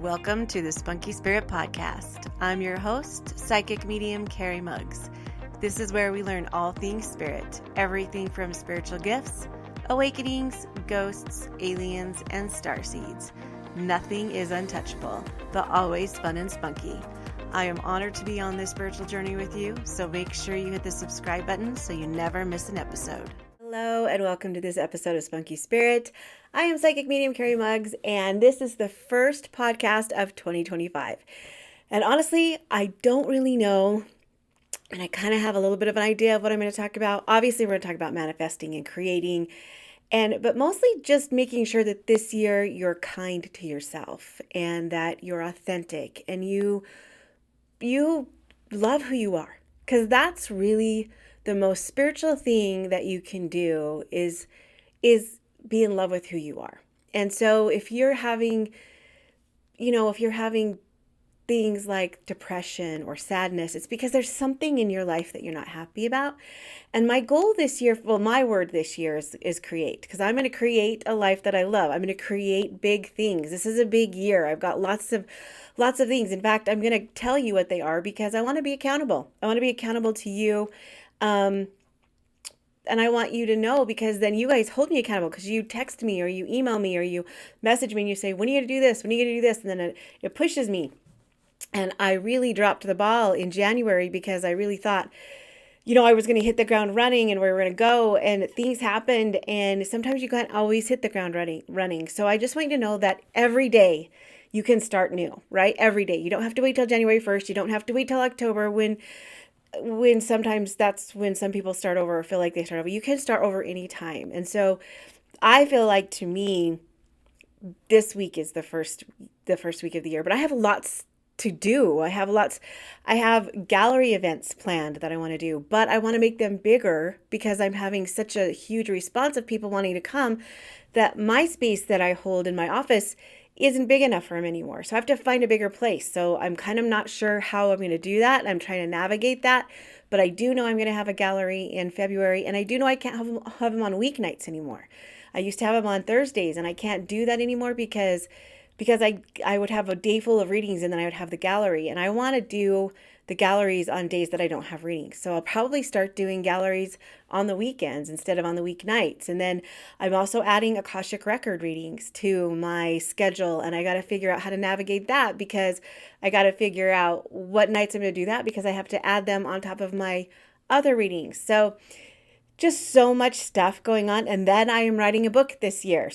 Welcome to the Spunky Spirit Podcast. I'm your host, psychic medium Cari Mugz. This is where we learn all things spirit, everything from spiritual gifts, awakenings, ghosts, aliens, and starseeds. Nothing is untouchable, but always fun and spunky. I am honored to be on this spiritual journey with you, so make sure you hit the subscribe button so you never miss an episode. Hello and welcome to this episode of Spunky Spirit. I am psychic medium Cari Mugz, and this is the first podcast of 2025. And honestly, I don't really know, and I kind of have a little bit of an idea of what I'm going to talk about. Obviously, we're going to talk about manifesting and creating, but mostly just making sure that this year you're kind to yourself and that you're authentic and you love who you are, because that's really the most spiritual thing that you can do is be in love with who you are. And so if you're having things like depression or sadness, it's because there's something in your life that you're not happy about. And my goal this year, my word this year is create, because I'm going to create a life that I love. I'm going to create big things. This is a big year. I've got lots of things. In fact, I'm going to tell you what they are because I want to be accountable. I want to be accountable to you. And I want you to know, because then you guys hold me accountable, because you text me or you email me or you message me and you say, when are you going to do this? When are you going to do this? And then it pushes me. And I really dropped the ball in January because I really thought, I was going to hit the ground running and we were going to go, and things happened. And sometimes you can't always hit the ground running. So I just want you to know that every day you can start new, right? Every day. You don't have to wait till January 1st. You don't have to wait till October when sometimes that's when some people start over or feel like they start over. You can start over anytime. And so I feel like, to me, this week is the first week of the year, but I have lots to do. I have gallery events planned that I want to do, but I want to make them bigger because I'm having such a huge response of people wanting to come that my space that I hold in my office isn't big enough for them anymore. So I have to find a bigger place. So I'm kind of not sure how I'm going to do that. I'm trying to navigate that, but I do know I'm going to have a gallery in February, and I do know I can't have them on weeknights anymore. I used to have them on Thursdays, and I can't do that anymore because I would have a day full of readings and then I would have the gallery, and I want to do the galleries on days that I don't have readings. So I'll probably start doing galleries on the weekends instead of on the weeknights. And then I'm also adding Akashic Record readings to my schedule, and I got to figure out how to navigate that, because I got to figure out what nights I'm going to do that, because I have to add them on top of my other readings. So just so much stuff going on. And then I am writing a book this year.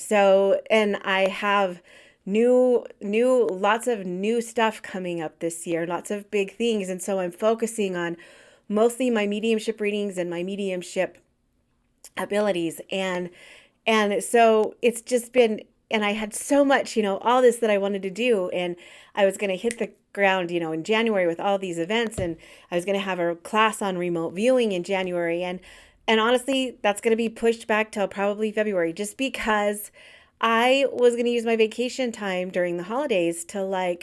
And I have lots of new stuff coming up this year, lots of big things. And so I'm focusing on mostly my mediumship readings and my mediumship abilities. And so it's just been, and I had so much, all this that I wanted to do, and I was going to hit the ground, in January with all these events, and I was going to have a class on remote viewing in January. And honestly, that's going to be pushed back till probably February, just because I was going to use my vacation time during the holidays to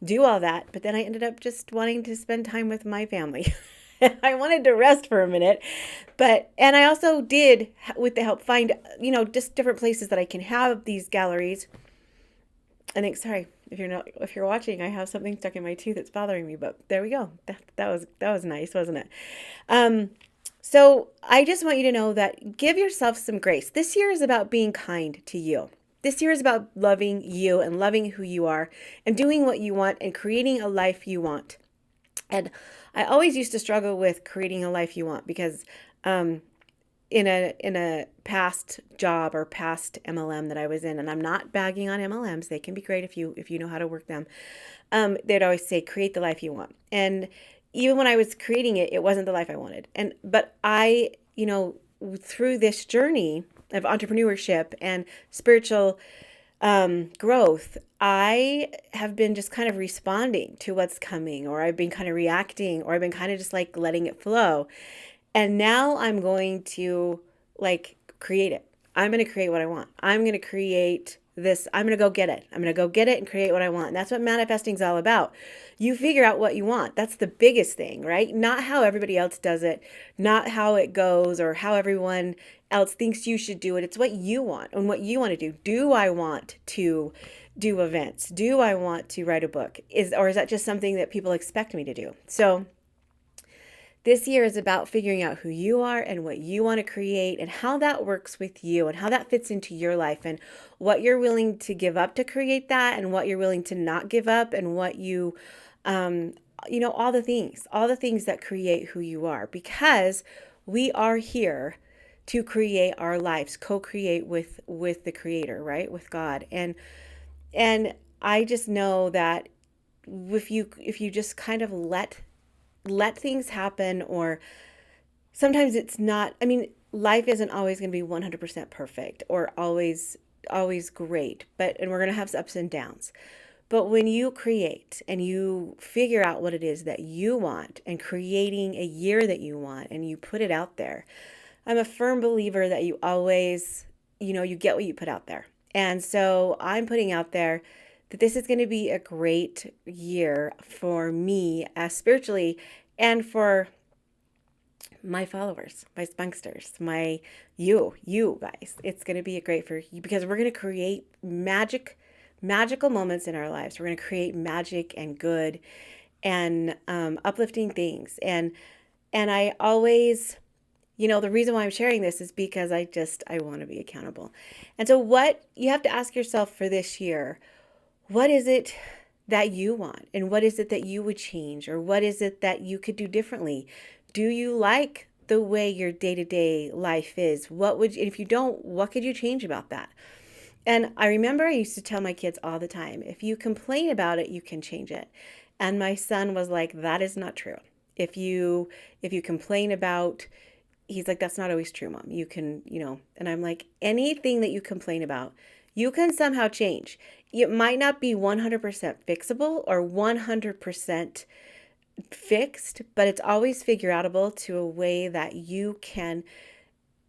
do all that. But then I ended up just wanting to spend time with my family. I wanted to rest for a minute, and I also did, with the help, find, just different places that I can have these galleries. I think, sorry, if you're watching, I have something stuck in my tooth that's bothering me, but there we go. That was nice, wasn't it? So I just want you to know that give yourself some grace. This year is about being kind to you. This year is about loving you and loving who you are and doing what you want and creating a life you want. And I always used to struggle with creating a life you want, because in a past job or past MLM that I was in, and I'm not bagging on MLMs, they can be great if you know how to work them. They'd always say, create the life you want. And even when I was creating it, it wasn't the life I wanted. But I, through this journey of entrepreneurship and spiritual growth, I have been just kind of responding to what's coming, or I've been kind of reacting, or I've been kind of just letting it flow. And now I'm going to create it. I'm going to create what I want. I'm going to create this, I'm going to go get it. I'm going to go get it and create what I want. And that's what manifesting is all about. You figure out what you want. That's the biggest thing, right? Not how everybody else does it, not how it goes or how everyone else thinks you should do it. It's what you want and what you want to do. Do I want to do events? Do I want to write a book? Or is that just something that people expect me to do? So this year is about figuring out who you are and what you want to create and how that works with you and how that fits into your life and what you're willing to give up to create that and what you're willing to not give up and what you, all the things that create who you are, because we are here to create our lives, co-create with the creator, right? With God. And I just know that if you just kind of let things happen, or sometimes it's not, I mean, life isn't always going to be 100% perfect or always great, and we're going to have ups and downs. But when you create and you figure out what it is that you want and creating a year that you want and you put it out there, I'm a firm believer that you always, you get what you put out there. And so I'm putting out there that this is going to be a great year for me spiritually and for my followers, my spunksters, you guys. It's going to be a great for you because we're going to create magical moments in our lives. We're going to create magic and good and uplifting things. And I always, the reason why I'm sharing this is because I want to be accountable. And so what you have to ask yourself for this year, what is it that you want? And what is it that you would change? Or what is it that you could do differently? Do you like the way your day-to-day life is? If you don't, what could you change about that? And I remember I used to tell my kids all the time, if you complain about it, you can change it. And my son was like, that is not true. If you complain about, he's like, that's not always true, Mom. You can, and I'm like, anything that you complain about, you can somehow change. It might not be 100% fixable or 100% fixed, but it's always figure outable to a way that you can,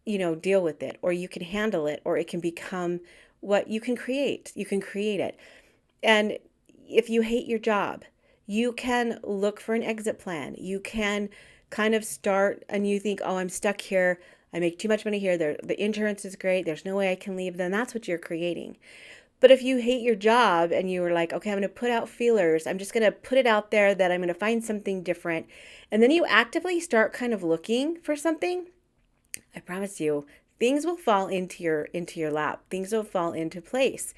deal with it, or you can handle it, or it can become what you can create. You can create it. And if you hate your job, you can look for an exit plan. You can kind of start and you think, oh, I'm stuck here. I make too much money here. The insurance is great. There's no way I can leave. Then that's what you're creating. But if you hate your job and you were like, okay, I'm going to put out feelers. I'm just going to put it out there that I'm going to find something different. And then you actively start kind of looking for something. I promise you, things will fall into your lap. Things will fall into place.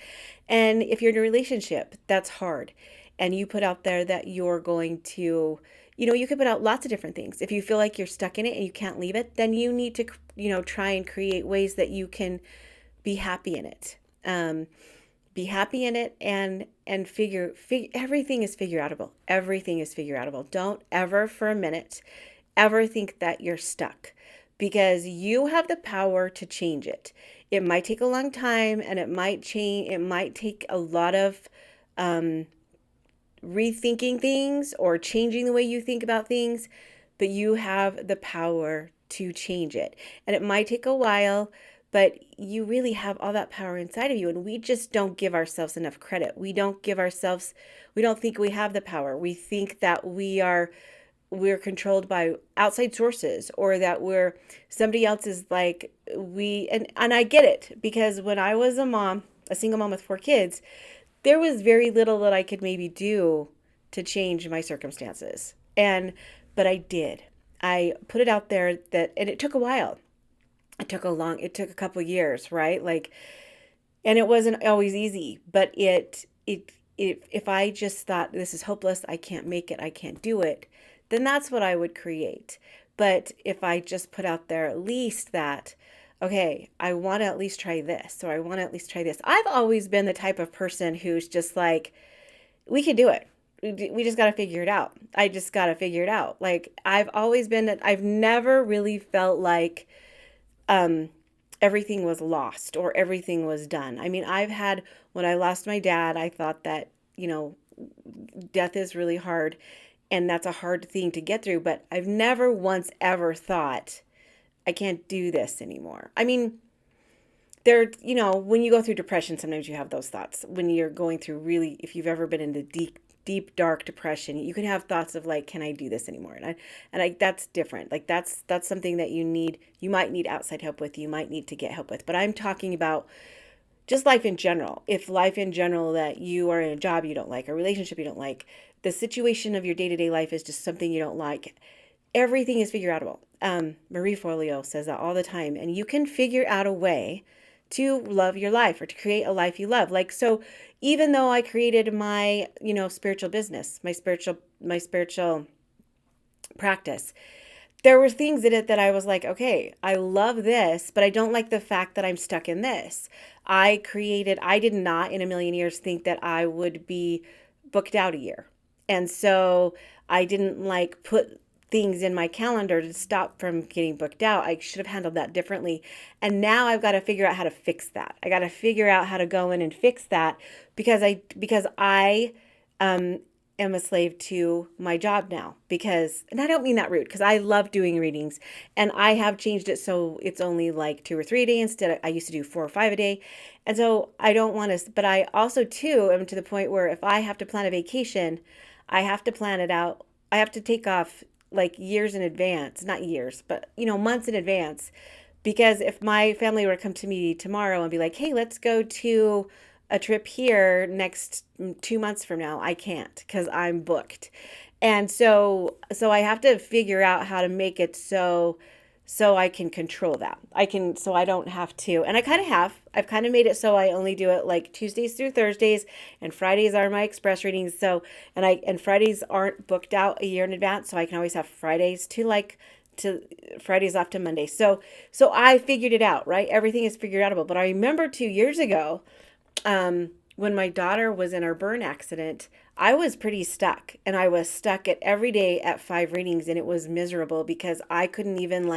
And if you're in a relationship, that's hard. And you put out there that you're going to, you could put out lots of different things. If you feel like you're stuck in it and you can't leave it, then you need to, try and create ways that you can be happy in it. Be happy in it and figure everything is figure outable. Everything is figure outable. Don't ever for a minute ever think that you're stuck, because you have the power to change it. It might take a long time and it might take a lot of rethinking things or changing the way you think about things, but you have the power to change it. And it might take a while, but you really have all that power inside of you. And we just don't give ourselves enough credit. We don't think we have the power. We think that we're controlled by outside sources, or that we're somebody else's, like and I get it, because when I was a single mom with 4 kids, there was very little that I could maybe do to change my circumstances. But I did. I put it out there and it took a while. It took a couple of years, right? And it wasn't always easy, but if I just thought this is hopeless, I can't make it, I can't do it, then that's what I would create. But if I just put out there at least that, okay, I want to at least try this, or I want to at least try this. I've always been the type of person who's just like, we can do it. We just got to figure it out. I just got to figure it out. I've never really felt like everything was lost or everything was done. I mean, when I lost my dad, I thought that, death is really hard and that's a hard thing to get through. But I've never once ever thought, I can't do this anymore. I mean, there, when you go through depression, sometimes you have those thoughts. When you're going through really, if you've ever been in the deep, dark depression, you can have thoughts of like, can I do this anymore? That's different. Like that's something that you might need outside help with, you might need to get help with. But I'm talking about just life in general. If life in general, that you are in a job you don't like, a relationship you don't like, the situation of your day-to-day life is just something you don't like, everything is figure outable. Marie Forleo says that all the time, and you can figure out a way to love your life or to create a life you love. Like, so even though I created my, spiritual business, my spiritual practice, there were things in it that I was like, okay, I love this, but I don't like the fact that I'm stuck in this. I did not in a million years think that I would be booked out a year. And so I didn't like put things in my calendar to stop from getting booked out. I should have handled that differently. And now I've got to figure out how to fix that. I got to figure out how to go in and fix that because I am a slave to my job now. And I don't mean that rude, because I love doing readings, and I have changed it so it's only like 2 or 3 a day instead of, I used to do 4 or 5 a day. And so I don't want to, but I also too am to the point where if I have to plan a vacation, I have to plan it out. I have to take off like years in advance, not years, but months in advance. Because if my family were to come to me tomorrow and be like, hey, let's go to a trip here next 2 months from now, I can't because I'm booked. And so I have to figure out how to make it so I can control that. So I don't have to. And I've kind of made it so I only do it like Tuesdays through Thursdays, and Fridays are my express readings. So, and Fridays aren't booked out a year in advance. So I can always have Fridays to Fridays off to Monday. So I figured it out, right? Everything is figured outable. But I remember 2 years ago, when my daughter was in her burn accident, I was pretty stuck, and I was stuck at every day at 5 readings, and it was miserable because I couldn't even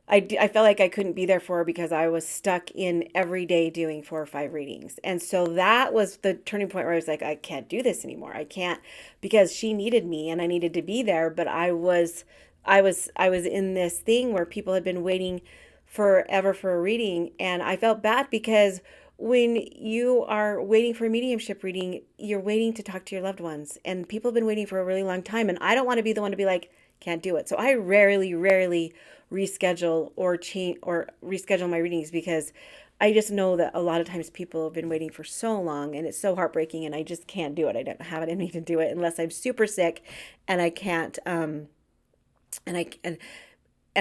I felt like I couldn't be there for her because I was stuck in every day doing 4 or 5 readings. And so that was the turning point where I was like, I can't do this anymore. I can't, because she needed me and I needed to be there. But I was in this thing where people had been waiting forever for a reading, and I felt bad because when you are waiting for a mediumship reading, you're waiting to talk to your loved ones, and people have been waiting for a really long time, and I don't want to be the one to be like, can't do it. So I rarely reschedule or change or reschedule my readings, because I just know that a lot of times people have been waiting for so long, and it's so heartbreaking, and I just can't do it. I don't have it in me to do it unless I'm super sick and I can't and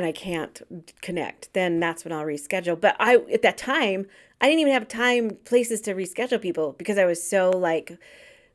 I can't connect. Then that's when I'll reschedule. But at that time, I didn't even have places to reschedule people because I was so like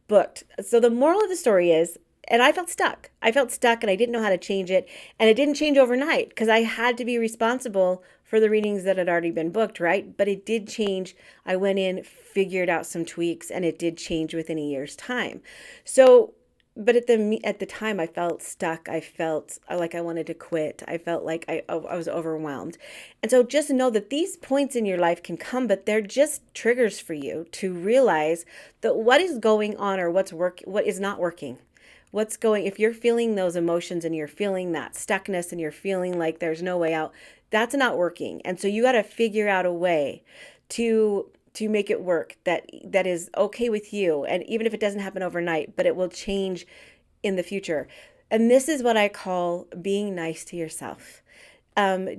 booked. So the moral of the story is, and I felt stuck. I felt stuck and I didn't know how to change it. And it didn't change overnight because I had to be responsible for the readings that had already been booked, right? But it did change. I went in, figured out some tweaks, and it did change within a year's time. So, but at the time I felt stuck. I felt like I wanted to quit. I felt like I was overwhelmed. And so just know that these points in your life can come, but they're just triggers for you to realize that what is going on, or what is not working. If you're feeling those emotions and you're feeling that stuckness and you're feeling like there's no way out, that's not working. And so you got to figure out a way to make it work that is okay with you. And even if it doesn't happen overnight, but it will change in the future. And this is what I call being nice to yourself.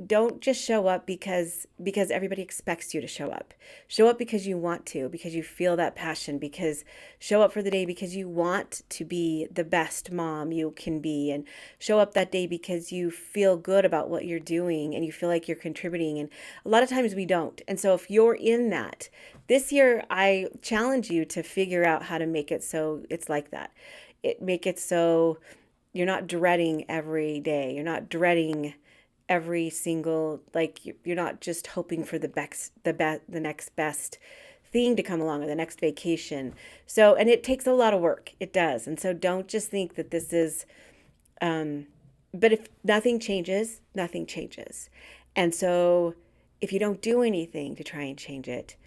Don't just show up because everybody expects you to show up. Show up because you want to, because you feel that passion, because show up for the day because you want to be the best mom you can be, and show up that day because you feel good about what you're doing and you feel like you're contributing. And a lot of times we don't. And so if you're in that, this year I challenge you to figure out how to make it so it's like that. Make it so you're not dreading every day. You're not dreading every single, like, you're not just hoping for the next best thing to come along, or the next vacation. So, and it takes a lot of work. It does. And so don't just think that this is, but if nothing changes, nothing changes. And so if you don't do anything to try and change it,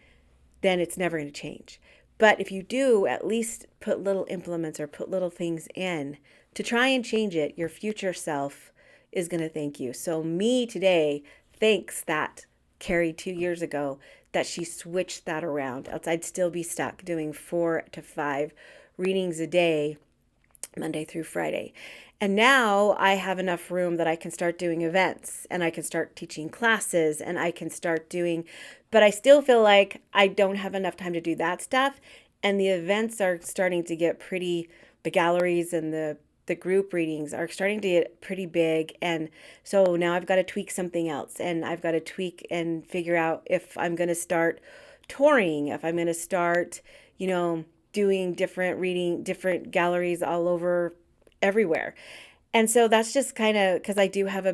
then it's never going to change. But if you do at least put little implements or put little things in to try and change it, your future self is going to thank you. So me today thanks that Cari 2 years ago that she switched that around, else I'd still be stuck doing 4 to 5 readings a day, Monday through Friday. And now I have enough room that I can start doing events and I can start teaching classes and I can start doing, but I still feel like I don't have enough time to do that stuff. And the events are starting to get pretty, the galleries and the group readings are starting to get pretty big. And so now I've got to tweak something else, and I've got to tweak and figure out if I'm going to start touring, if I'm going to start, doing different galleries all over everywhere. And so that's just kind of because I do have a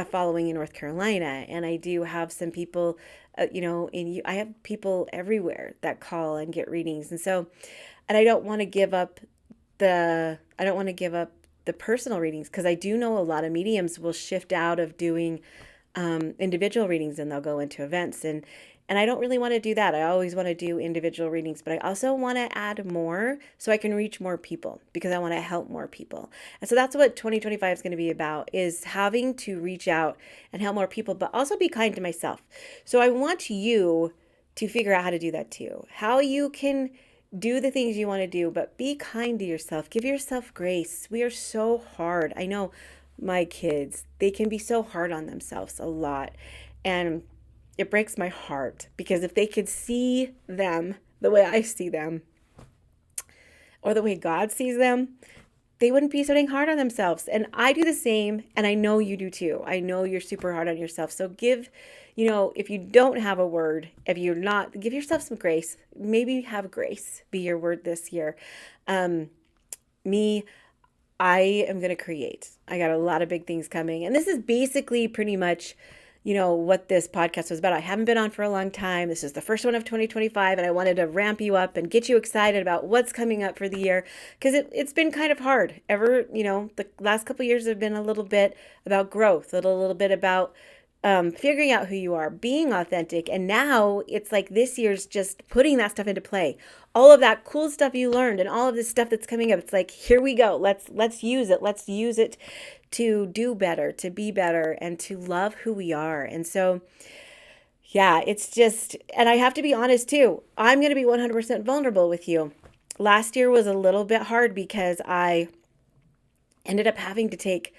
following in North Carolina, and I do have some people, I have people everywhere that call and get readings. And so, and I don't want to give up the personal readings, because I do know a lot of mediums will shift out of doing individual readings and they'll go into events, and I don't really want to do that. I always want to do individual readings, but I also want to add more so I can reach more people, because I want to help more people. And so that's what 2025 is going to be about, is having to reach out and help more people, but also be kind to myself. So I want you to figure out how to do that too. How you can do the things you want to do, but be kind to yourself. Give yourself grace. We are so hard. I know my kids, they can be so hard on themselves a lot. And it breaks my heart, because if they could see them the way I see them, or the way God sees them, they wouldn't be so dang hard on themselves. And I do the same, and I know you do too. I know you're super hard on yourself. So if you don't have a word, if you're not, give yourself some grace. Maybe have grace be your word this year. Me, I am going to create. I got a lot of big things coming. And this is basically pretty much what this podcast was about. I haven't been on for a long time. This is the first one of 2025, and I wanted to ramp you up and get you excited about what's coming up for the year, because it's been kind of hard. The last couple of years have been a little bit about growth, a little bit about figuring out who you are, being authentic. And now it's like this year's just putting that stuff into play. All of that cool stuff you learned and all of this stuff that's coming up. It's like, here we go. Let's use it. Let's use it to do better, to be better, and to love who we are. And so, yeah, it's just, and I have to be honest too. I'm going to be 100% vulnerable with you. Last year was a little bit hard because I ended up having to take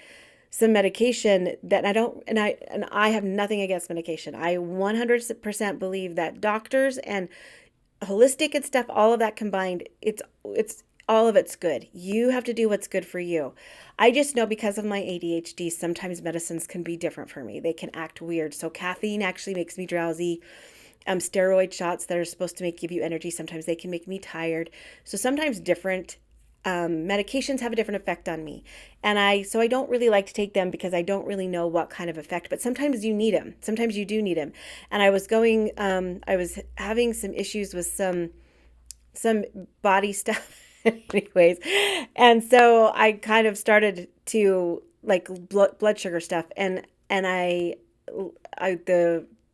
some medication that I have nothing against medication. I 100% believe that doctors and holistic and stuff, all of that combined, it's all of it's good. You have to do what's good for you. I just know, because of my ADHD, sometimes medicines can be different for me. They can act weird. So caffeine actually makes me drowsy. Steroid shots that are supposed to give you energy, sometimes they can make me tired. So sometimes different medications have a different effect on me. And I don't really like to take them, because I don't really know what kind of effect, but sometimes you need them. Sometimes you do need them. And I was having some issues with some body stuff anyways. And so I kind of started to like blood sugar stuff, and the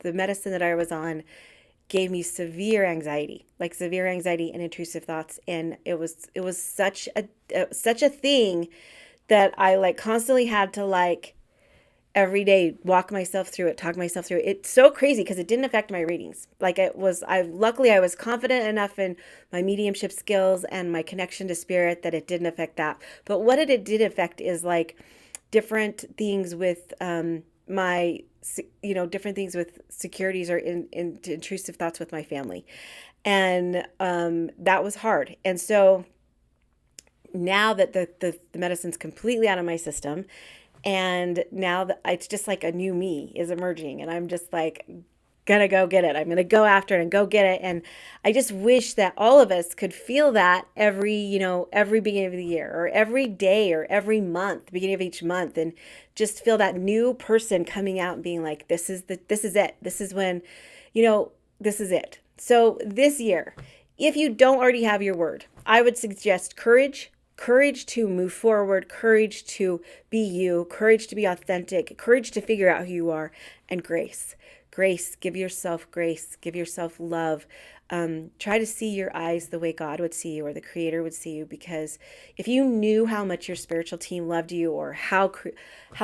medicine that I was on gave me severe anxiety and intrusive thoughts. And it was such a thing that I like constantly had to like every day walk myself through it, talk myself through it. It's so crazy because it didn't affect my readings. Luckily I was confident enough in my mediumship skills and my connection to spirit that it didn't affect that. But what it did affect is like different things with different things with securities or intrusive thoughts with my family. And that was hard. And so now that the medicine's completely out of my system, and now that it's just like a new me is emerging, and I'm just like gonna go get it. I'm gonna go after it and go get it. And I just wish that all of us could feel that every beginning of the year, or every day, or every month, beginning of each month, and just feel that new person coming out and being like, this is it. This is when, this is it. So this year, if you don't already have your word, I would suggest courage to move forward, courage to be you, courage to be authentic, courage to figure out who you are, and grace. Give yourself grace, give yourself love. Try to see your eyes the way God would see you, or the Creator would see you, because if you knew how much your spiritual team loved you, or how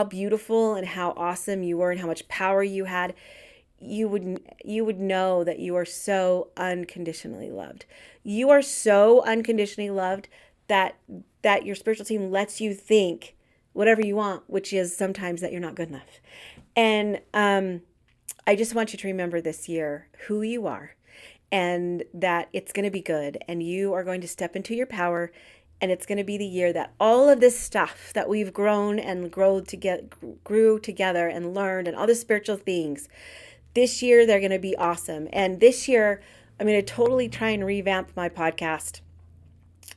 beautiful and how awesome you were and how much power you had, you would know that you are so unconditionally loved. You are so unconditionally loved that your spiritual team lets you think whatever you want, which is sometimes that you're not good enough. And I just want you to remember this year who you are, and that it's going to be good, and you are going to step into your power, and it's going to be the year that all of this stuff that we've grown and grew together and learned, and all the spiritual things, this year they're going to be awesome. And this year I'm going to totally try and revamp my podcast.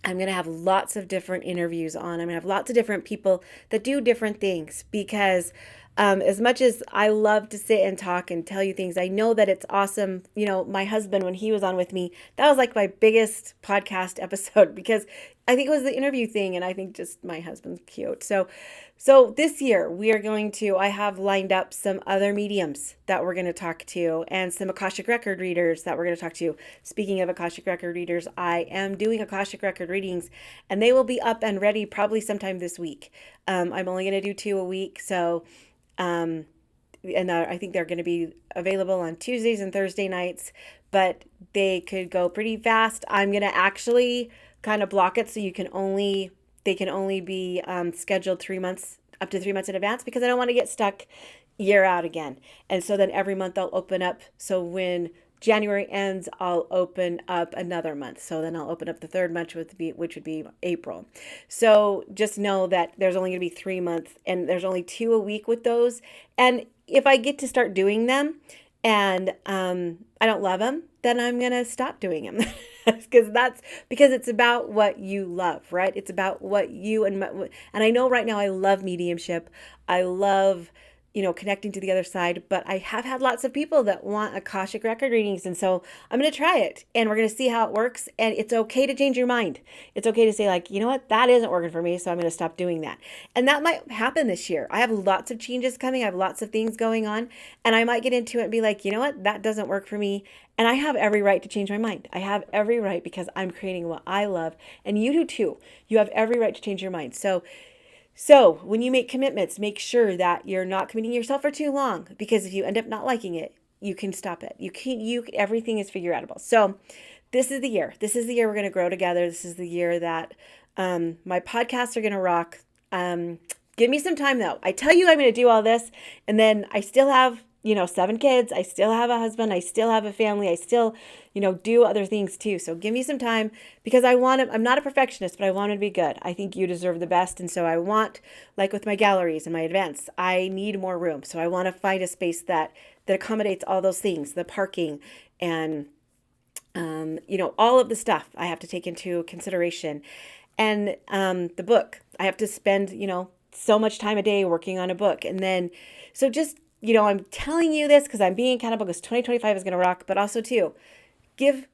I'm going to have lots of different interviews on. I'm going to have lots of different people that do different things, because as much as I love to sit and talk and tell you things, I know that it's awesome. You know, my husband, when he was on with me, that was like my biggest podcast episode, because I think it was the interview thing, and I think just my husband's cute. So this year I have lined up some other mediums that we're going to talk to, and some Akashic Record readers that we're going to talk to. Speaking of Akashic Record readers, I am doing Akashic Record readings, and they will be up and ready probably sometime this week. I'm only going to do 2 a week, so and I think they're going to be available on Tuesdays and Thursday nights, but they could go pretty fast. I'm going to actually kind of block it so they can only be scheduled 3 months, up to 3 months in advance, because I don't want to get stuck year out again. And so then every month I'll open up. So when January ends, I'll open up another month. So then I'll open up the third month, which would be April. So just know that there's only going to be 3 months, and there's only 2 a week with those. And if I get to start doing them and I don't love them, then I'm going to stop doing them. because it's about what you love, right? It's about what you and I know right now I love mediumship. I love, connecting to the other side, but I have had lots of people that want Akashic Record readings. And so I'm going to try it, and we're going to see how it works. And it's okay to change your mind. It's okay to say, like, you know what, that isn't working for me, so I'm going to stop doing that. And that might happen this year. I have lots of changes coming. I have lots of things going on, and I might get into it and be like, you know what, that doesn't work for me. And I have every right to change my mind. I have every right, because I'm creating what I love. And you do too. You have every right to change your mind. So when you make commitments, make sure that you're not committing yourself for too long, because if you end up not liking it, you can stop it. Everything is figure outable. So this is the year. This is the year we're going to grow together. This is the year that my podcasts are going to rock. Give me some time though. I tell you I'm going to do all this, and then I still have 7 kids. I still have a husband. I still have a family. I still, do other things too. So give me some time, because I'm not a perfectionist, but I want it to be good. I think you deserve the best. And so I want, like with my galleries and my events, I need more room. So I want to find a space that accommodates all those things, the parking and, all of the stuff I have to take into consideration. And the book, I have to spend, so much time a day working on a book. And then, so just, I'm telling you this because I'm being accountable, because 2025 is going to rock, but also too, give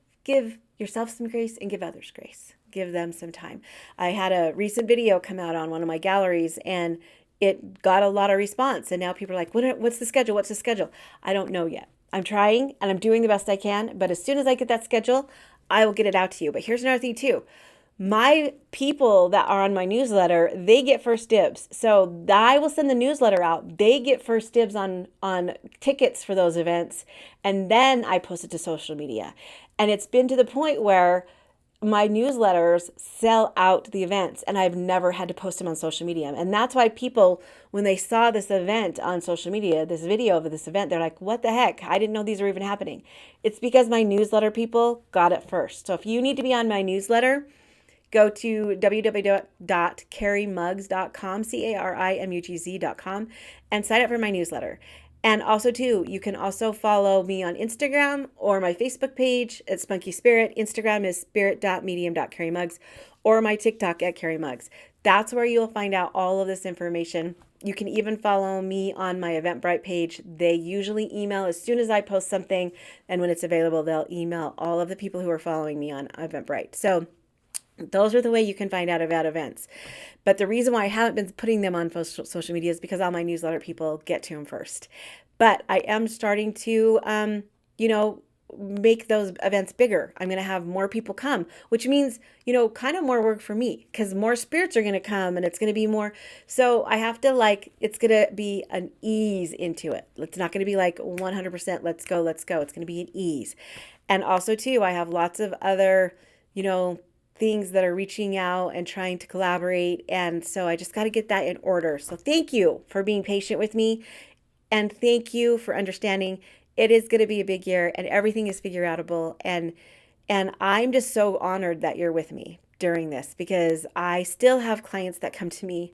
yourself some grace and give others grace. Give them some time. I had a recent video come out on one of my galleries, and it got a lot of response. And now people are like, what's the schedule? What's the schedule? I don't know yet. I'm trying and I'm doing the best I can. But as soon as I get that schedule, I will get it out to you. But here's another thing too. My people that are on my newsletter, they get first dibs. So I will send the newsletter out. They get first dibs on tickets for those events. And then I post it to social media. And it's been to the point where my newsletters sell out the events, and I've never had to post them on social media. And that's why people, when they saw this event on social media, this video of this event, they're like, what the heck? I didn't know these were even happening. It's because my newsletter people got it first. So if you need to be on my newsletter, go to www.carimugz.com, carimugz.com, and sign up for my newsletter. And also too, you can also follow me on Instagram or my Facebook page at Spunky Spirit. Instagram is spirit.medium.carimugz, or my TikTok at Cari Mugz. That's where you'll find out all of this information. You can even follow me on my Eventbrite page. They usually email as soon as I post something, and when it's available, they'll email all of the people who are following me on Eventbrite. So those are the way you can find out about events. But the reason why I haven't been putting them on social media is because all my newsletter people get to them first. But I am starting to, make those events bigger. I'm going to have more people come, which means, kind of more work for me because more spirits are going to come and it's going to be more. So I have to it's going to be an ease into it. It's not going to be like 100%, let's go, let's go. It's going to be an ease. And also, too, I have lots of other, things that are reaching out and trying to collaborate. And so I just got to get that in order. So thank you for being patient with me. And thank you for understanding it is going to be a big year and everything is figure outable. And I'm just so honored that you're with me during this because I still have clients that come to me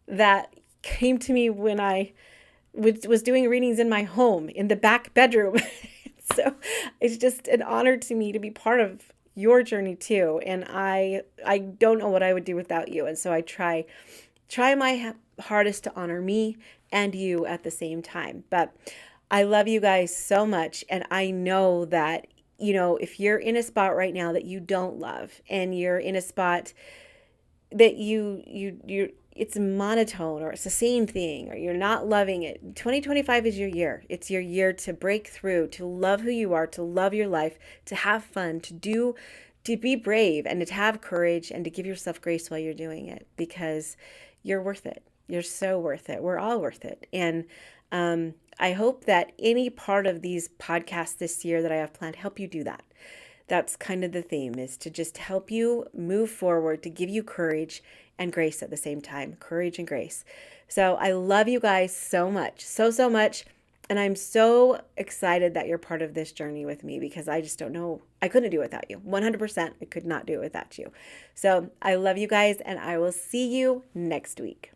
that came to me when I was doing readings in my home in the back bedroom. So it's just an honor to me to be part of your journey too. And I don't know what I would do without you. And so I try my hardest to honor me and you at the same time. But I love you guys so much. And I know that, if you're in a spot right now that you don't love and you're in a spot that you it's monotone or it's the same thing or you're not loving it. 2025 is your year. It's your year to break through, to love who you are, to love your life, to have fun, to be brave and to have courage and to give yourself grace while you're doing it because you're worth it. You're so worth it. We're all worth it. And I hope that any part of these podcasts this year that I have planned help you do that. That's kind of the theme, is to just help you move forward, to give you courage and grace at the same time. Courage and grace. So I love you guys so much, so much. And I'm so excited that you're part of this journey with me because I just don't know. I couldn't do it without you. 100%. I could not do it without you. So I love you guys and I will see you next week.